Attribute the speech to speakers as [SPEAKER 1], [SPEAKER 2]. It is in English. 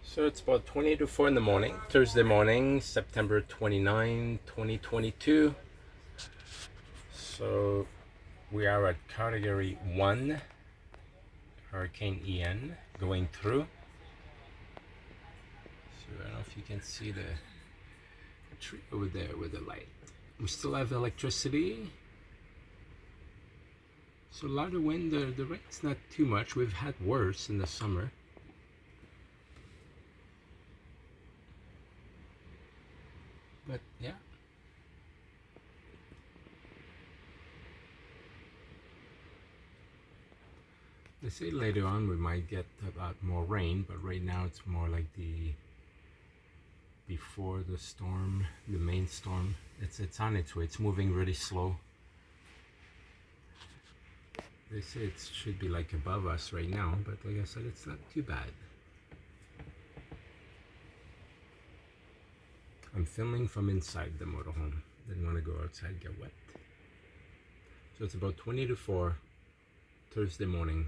[SPEAKER 1] So it's about 20 to 4 in the morning, Thursday morning, September 29, 2022. So we are at Category 1, Hurricane Ian, going through. So I don't know if you can see the tree over there with the light. We still have electricity. So a lot of wind, the rain's not too much. We've had worse in the summer. But yeah. They say later on we might get a lot more rain, but right now it's more like the before the storm, the main storm. It's on its way. It's moving really slow. They say it should be like above us right now, but like I said, it's not too bad. I'm filming from inside the motorhome. Didn't want to go outside, get wet. So it's about 20 to 4, Thursday morning.